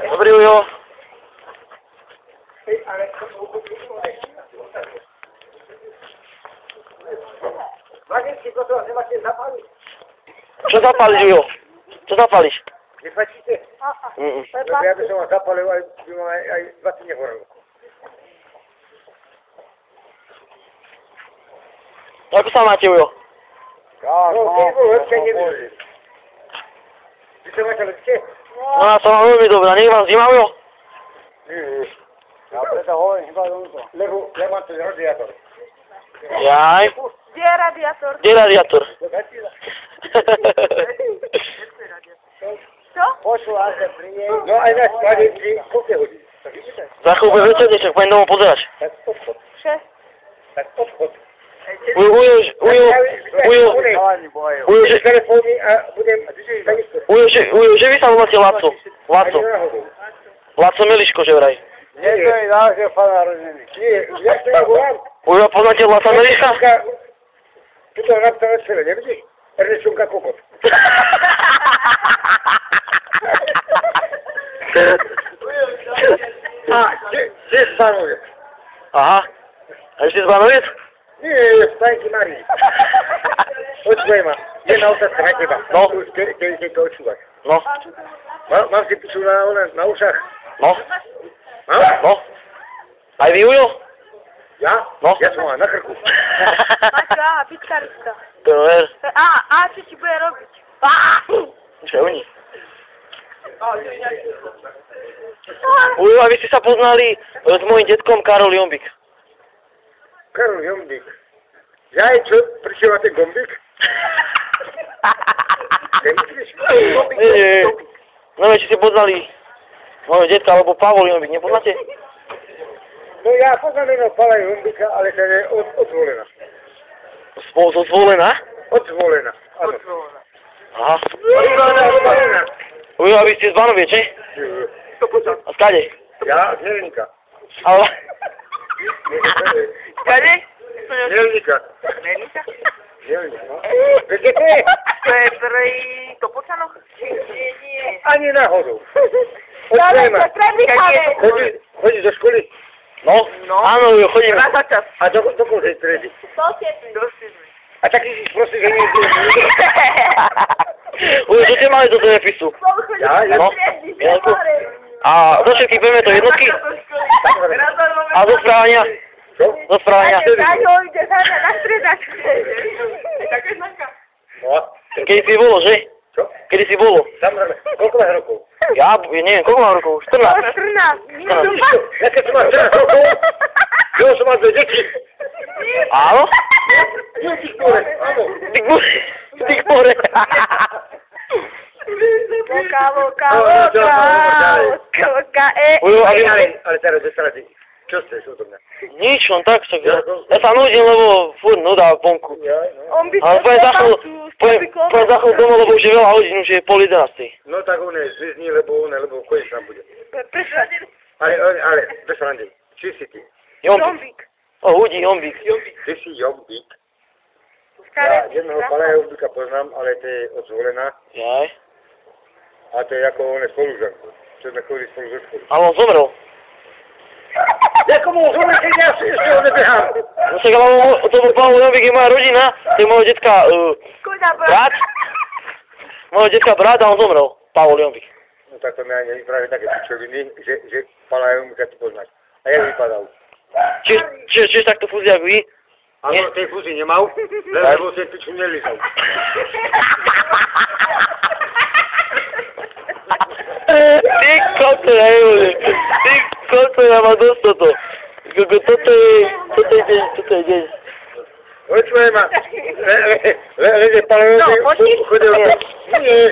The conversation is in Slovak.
Dobrý, Ujo. Čo zapáliš, Ujo? Čo zapáliš? Nefajčíte? Ja by som vám zapálil, aj 20 nehorelo. Ako sa máte, Ujo? No, lepšie nevyžili. Vy sa máte lepšie? No, ja som vám veľmi dobrá. Nech vám zima, Ujo? Ja preto hovorím iba tomto. Lebo ja mám ten radiátor. Jaj. Kde je radiátor? Kde je radiátor? Čo? Počúva sa príde. No aj na sklade pri koľko hodín. Za chvíľu bude večer, však pôjdem domov pozerať. Tak odchod. 6. Tak odchod. Ujo, že... telefóny a budem... Ujo, že vy sa voláte Laco. Laco. Laco Meliško, že vraj. Nie, to je náležie fan narodený. Nie, ja sa ja volám. Ujo, poznáte Laca Meliška? Tuto je napísané celé, nevidíš? Ernešunka kokot. A, kde Stanoviec? Aha. A ešte z Banoviec? Nie, Stajky Marii. Počúvaj ma, jedna otázka na teba. No. Keď to očúvaš. No. Mám si piču na ušách? No. Mám? No. Aj vy, Ujo? Ja? No. Ja som mal na krku. Maťo, aha, pičkariska. To je ver. A čo ti bude robiť? Čo oni? Ujo, a vy ste sa poznali s mojím detkom Karol Jombik. Karol Jombik. Ja je čo, prišiel na ten gombik? Nemyslíš? Nie. No, či ste poznali mojho detka, alebo Pavol Jombik, nepoznáte? No ja poznám jedno Pala Jombika, ale to je odzvolená. Zvolená? Odzvolená, áno. Aha. Odzvolená. Ujo, a vy ste z Banoviec, že? A skade? Ja z Nelníka. Ale... Skade? Nelníka. Nelníka? Nelníka, no. Viete, to je? To je pri Topočanoch? Nie. Ani náhodou. Odzvolená. Chodíš do školy? No, áno, Ujo, chodím. A do koľkej triedy? Do 7. A taký si prosím, že nie je. Ujo, čo ste mali do telepisu? Ja? No, jednotku. A do všetkých vieme to jednotky? A zo správania? Čo? Zo správania. Daňo ide na striedačku. Taká značka. No, Kedy si bolo, že? čo? Kedy si bolo? Samozrejme, koľko máš rokov? Ja neviem, koľko mám rokov? 14. 14. Ja keď som mal 14 rokov, ja som mal 2 deti. Áno? Nie, ty ktoré, áno. Ty ktoré? Ujo, a vy... Ale teraz zasradí. Čo chceš odo mňa? Nič, on tak, však ja sa nudím, lebo furt nuda vonku. On by Ale pojem za chvíľu domov, lebo už je veľa hodín, už je 10:30. No tak on je zvizní, lebo koniec tam bude. Prečo? Ale, bez randy. Či si ty? Jombik. O, Hudi, Jombik. Ty si Jombik. Ja jednoho Pala Jombika poznám, ale to je odzvolená. Jaj. A to je ako on je spolužanku. Čo sme chodili spolu zo školy. Ale on zomrel. Ako mu zomrel, keď ja si ešte ho nebehám. No však, ale to bol Pavel Jombik, je moja rodina, to je môjho detka brat. Môjho detka brat a on zomrel. Pavel Jombik. No tak to mi ani vypráve také pičoviny, že Pala Jombika ty poznáš. A jak vypadal? Čiže takto fúzi ako vy? Áno, tej fúzi nemal, lebo si piču nelizal. Ty koto, ja neviem. Ty koto, ja mám dosť toto. Toto je deň. Počujem ma. Lede Pala Jombik chodil... Nie,